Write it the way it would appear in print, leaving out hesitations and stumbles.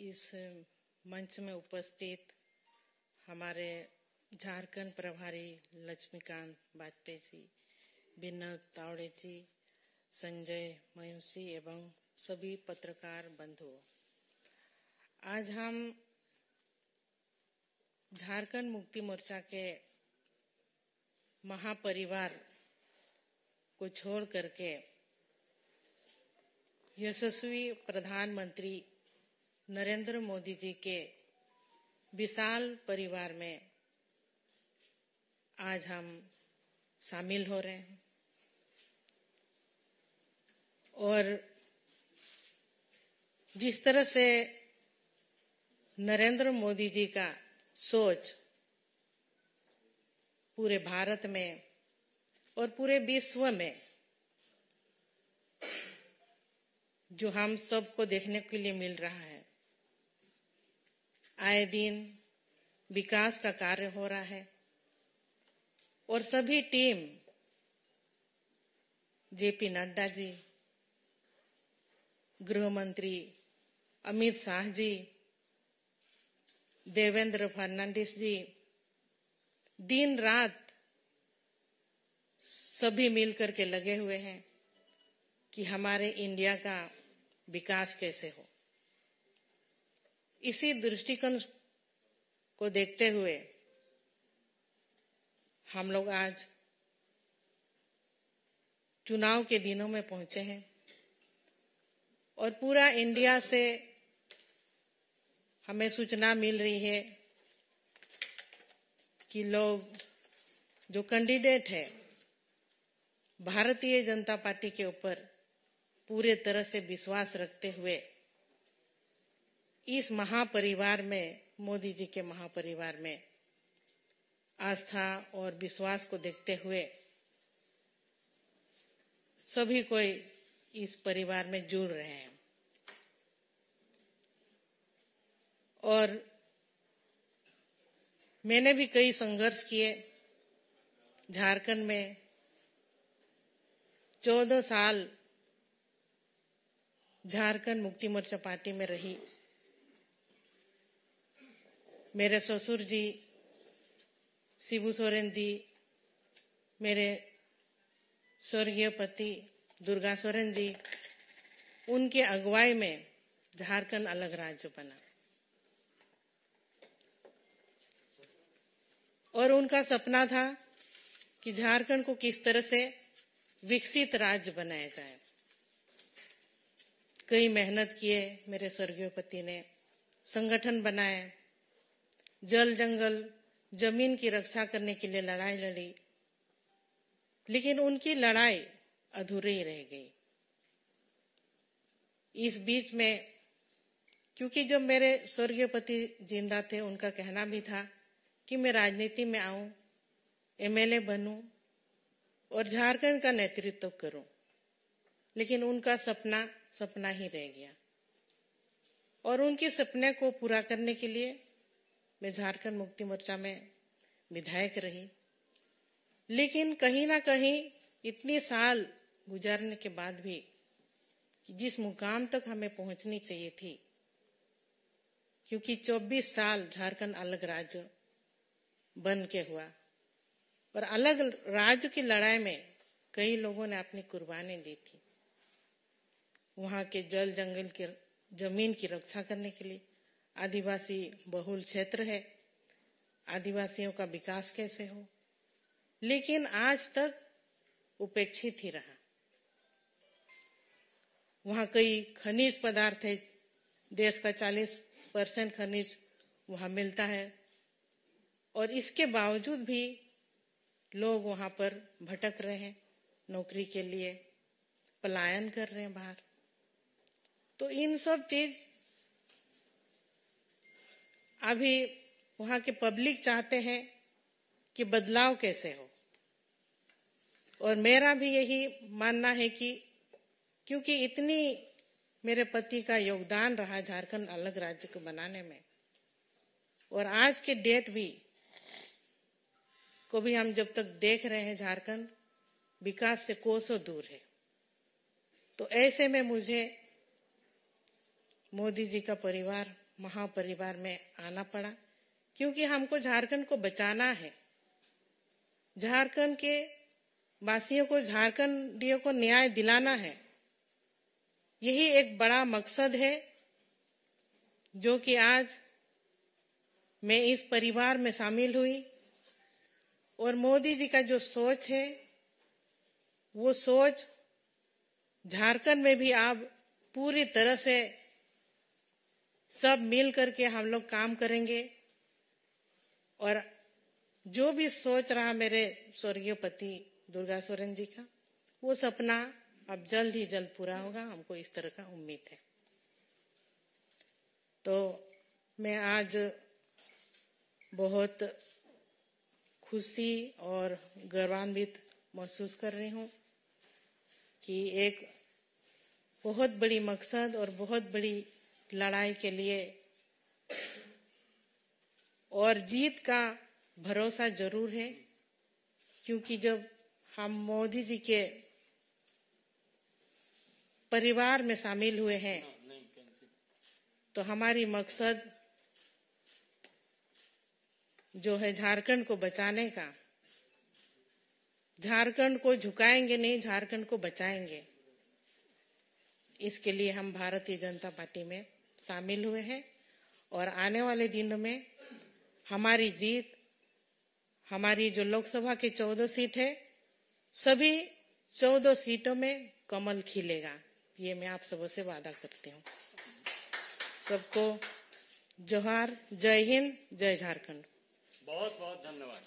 इस मंच में उपस्थित हमारे झारखंड प्रभारी लक्ष्मीकांत वाजपेयी जी, विनोद तावड़े जी, संजय मयूसी एवं सभी पत्रकार बंधुओं, आज हम झारखंड मुक्ति मोर्चा के महापरिवार को छोड़ करके यशस्वी प्रधानमंत्री नरेंद्र मोदी जी के विशाल परिवार में आज हम शामिल हो रहे हैं और जिस तरह से नरेंद्र मोदी जी का सोच पूरे भारत में और पूरे विश्व में जो हम सबको देखने के लिए मिल रहा है, आए दिन विकास का कार्य हो रहा है और सभी टीम जेपी नड्डा जी, गृह मंत्री अमित शाह जी, देवेंद्र फडणवीस जी, दिन रात सभी मिलकर के लगे हुए हैं कि हमारे इंडिया का विकास कैसे हो। इसी दृष्टिकोण को देखते हुए हम लोग आज चुनाव के दिनों में पहुंचे हैं और पूरा इंडिया से हमें सूचना मिल रही है कि लोग जो कैंडिडेट है भारतीय जनता पार्टी के ऊपर पूरे तरह से विश्वास रखते हुए इस महापरिवार में, मोदी जी के महापरिवार में आस्था और विश्वास को देखते हुए सभी कोई इस परिवार में जुड़ रहे हैं और मैंने भी कई संघर्ष किए। झारखंड में 14 साल झारखंड मुक्ति मोर्चा पार्टी में रही। मेरे ससुर जी शिबू सोरेन जी, मेरे स्वर्गीय पति दुर्गा सोरेन जी, उनके अगुवाई में झारखंड अलग राज्य बना और उनका सपना था कि झारखंड को किस तरह से विकसित राज्य बनाया जाए। कई मेहनत किए मेरे स्वर्गीय पति ने, संगठन बनाए, जल जंगल जमीन की रक्षा करने के लिए लड़ाई लड़ी, लेकिन उनकी लड़ाई अधूरी रह गई। इस बीच में क्योंकि जब मेरे स्वर्गीय पति जिंदा थे, उनका कहना भी था कि मैं राजनीति में आऊं, एमएलए बनूं और झारखंड का नेतृत्व करूं, लेकिन उनका सपना ही रह गया और उनके सपने को पूरा करने के लिए मैं झारखंड मुक्ति मोर्चा में विधायक रही। लेकिन कहीं ना कहीं इतने साल गुजारने के बाद भी कि जिस मुकाम तक हमें पहुंचनी चाहिए थी, क्योंकि 24 साल झारखंड अलग राज्य बन के हुआ और अलग राज्य की लड़ाई में कई लोगों ने अपनी कुर्बानी दी थी। वहां के जल जंगल की जमीन की रक्षा करने के लिए, आदिवासी बहुल क्षेत्र है, आदिवासियों का विकास कैसे हो, लेकिन आज तक उपेक्षित ही रहा। वहां कई खनिज पदार्थ है, देश का 40% खनिज वहां मिलता है और इसके बावजूद भी लोग वहां पर भटक रहे हैं, नौकरी के लिए पलायन कर रहे हैं बाहर। तो इन सब चीज अभी वहां के पब्लिक चाहते हैं कि बदलाव कैसे हो और मेरा भी यही मानना है कि क्योंकि इतनी मेरे पति का योगदान रहा झारखंड अलग राज्य को बनाने में और आज के डेट भी को भी हम जब तक देख रहे हैं झारखंड विकास से कोसों दूर है, तो ऐसे में मुझे मोदी जी का परिवार महापरिवार में आना पड़ा, क्योंकि हमको झारखंड को बचाना है। झारखंड के वासियों को, झारखंडियों को न्याय दिलाना है। यही एक बड़ा मकसद है जो कि आज मैं इस परिवार में शामिल हुई। और मोदी जी का जो सोच है, वो सोच झारखंड में भी अब पूरी तरह से सब मिल करके हम लोग काम करेंगे। और जो भी सोच रहा मेरे स्वर्गीय पति दुर्गा सोरेन जी का, वो सपना अब जल्द ही जल्द पूरा होगा, हमको इस तरह का उम्मीद है। तो मैं आज बहुत खुशी और गर्वान्वित महसूस कर रही हूँ कि एक बहुत बड़ी मकसद और बहुत बड़ी लड़ाई के लिए, और जीत का भरोसा जरूर है, क्योंकि जब हम मोदी जी के परिवार में शामिल हुए हैं तो हमारी मकसद जो है झारखंड को बचाने का, झारखंड को झुकाएंगे नहीं, झारखंड को बचाएंगे। इसके लिए हम भारतीय जनता पार्टी में शामिल हुए हैं। और आने वाले दिनों में हमारी जीत, हमारी जो लोकसभा की 14 सीट है, सभी 14 सीटों में कमल खिलेगा, ये मैं आप सबों से वादा करती हूँ। सबको जोहार, जय हिंद, जय झारखंड। बहुत बहुत धन्यवाद।